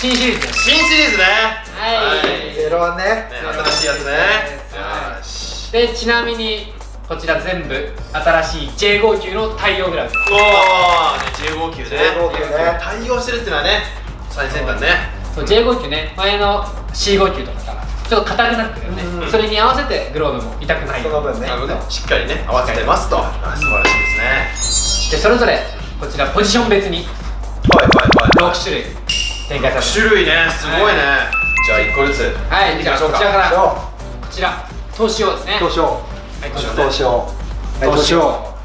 新シリーズです。新シリーズね。はい。ゼロワンね。新しいやつね。よし。で、ちなみにこちら全部新しい J5 級の対応グラブです。おお、J5 級ね。J5 級ね。対応してるっていうのはね、最先端ね。そう、J5 級ね、前の C5 級とかからちょっと硬くなってるよね。それに合わせてグローブも痛くない。その分ね。しっかりね、合わせてますと。素晴らしいですね。で、それぞれこちらポジション別に6種類展開されてます。種類ね、すごいね。じゃあ1個ずつ。はい、じゃあこちらからこちら投資用ですね。投資用。はい、投資用。はい、投資用。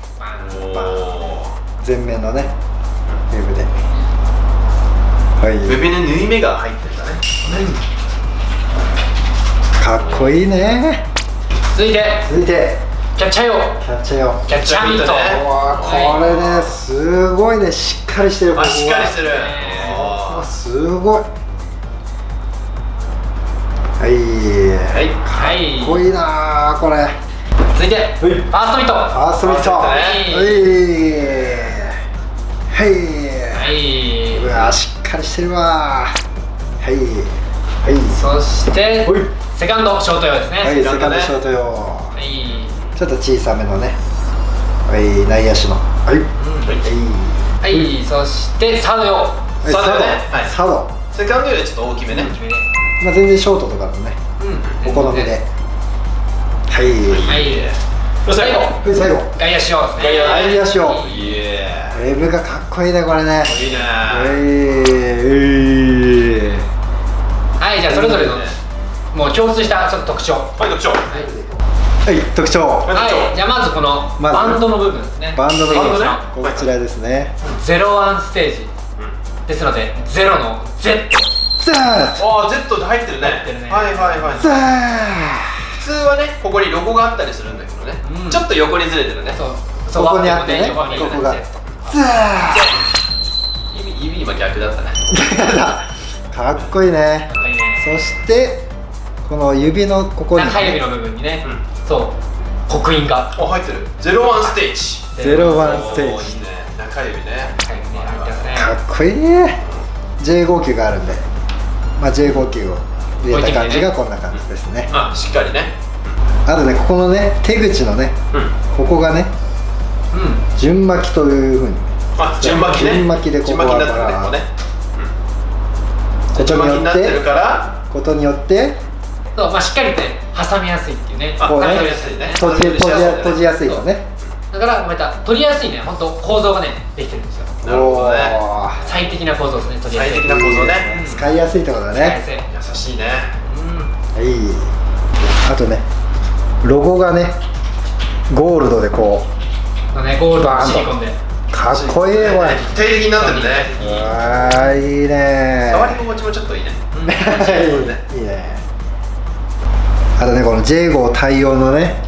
前面のね、ウェブで。はい。ウェブに縫い目が入ってるんだね。かっこいいね。続いてキャッチャー用。キャッチャー用。キャッチャーミット。これね、すごいね、しっかりしてる。あ、しっかりしてる。すごい。はい。かっこいいなこれ。続いてファーストミット。ファーストミット。はい。うわ、しっかりしてるわ。はい。そしてセカンドショート用ですね。はい、セカンドショート用。はい。ちょっと小さめのね。はい、内野手の。はい。そしてサード用。サード。セカンドよりちょっと大きめね。まあ全然ショートとかのね。お好みで。はい。最後。外野手用ですね。外野手用。ウェブがかっこいいね、これね。いいね。はい、じゃあそれぞれのもう共通したちょっと特徴。はい、特徴。はい、特徴。はい、じゃあまずこのバンドの部分ですね。バンドの部分、こちらですね。01ステージですので、ゼロの Z。ザー。ああ、Z で入ってるね。はい。ザー。普通はね、ここにロゴがあったりするんだけどね。ちょっと横にずれてるね。そう。ここにあってね、ここが。ザー。指今逆だったね。かっこいいね。そしてこの指のここに中指の部分にね、そう刻印が入ってる。01ステージ。01ステージ。中指ね。かっこいいね。J5 級があるんで、まあ J5 級を入れた感じがこんな感じですね。あ、しっかりね。あとね、ここのね、手口のね、ここがね、順巻きというふうに。あ、順巻きね。順巻きでここがことによってそう、まあしっかりと挟みやすいっていうね。こうね、閉じやすいよね。だからまた取りやすいね、本当構造がねできてるんですよ。なるほどね。最適な構造ですね。取りやすい。最適な構造ね。使いやすいってことだね。優しいね。はい。あとね、ロゴがね、ゴールドでこう。ね、ゴールドのシリコンで。かっこいいね、これ。立体的になってるね。わあ、いいね。触り心地もちょっといいね。いいね。あとね、この J5 対応のね、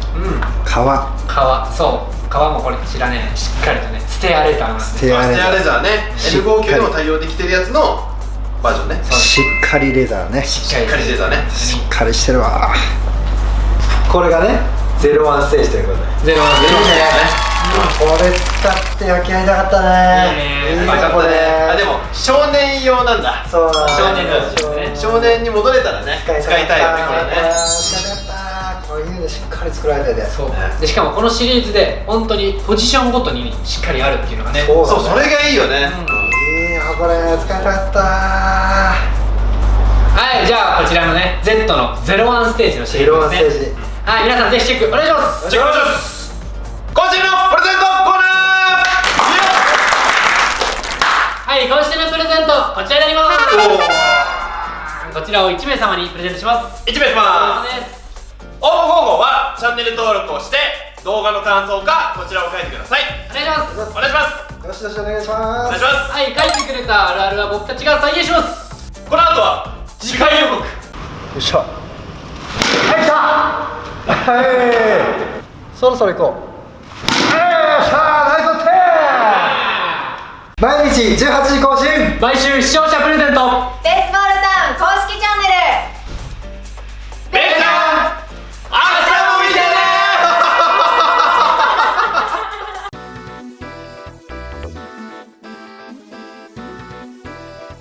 そう、皮もこれこちらね、しっかりとね、ステアレザーなんです。ステアレザーね。L5 級でも対応できてるやつのバージョンね。しっかりレザーね。しっかりレザーね。しっかりしてるわ。これがね、01ステージということで。01ステージね。これ使って焼き合いたかったね。いいね。あ、でも少年用なんだ。そう。少年に戻れたらね、使いたいよね、これね。使いたかった。こういうのしっかり作られてて。そう。で、しかもこのシリーズで本当にポジションごとにしっかりあるっていうのがね。そう、それがいいよね。いいな、これ使いたかった。はい、じゃあこちらのね Z の01ステージのシリーズですね。はい、皆さんぜひチェックお願いします。チェックお願いします。今週のプレゼントコーナー。はい、今週のプレゼントこちらになります。こちらを1名様にプレゼントします。1名様です。応募方法はチャンネル登録をして動画の感想かこちらを書いてください。お願いします。お願いします。よしお願いします。お願いします。はい、書いてくれたあるあるは僕たちが再現します。この後は次回予告。よいしょ。はい、来た。はい。そろそろ行こう。毎日18時更新。毎週視聴者プレゼントです。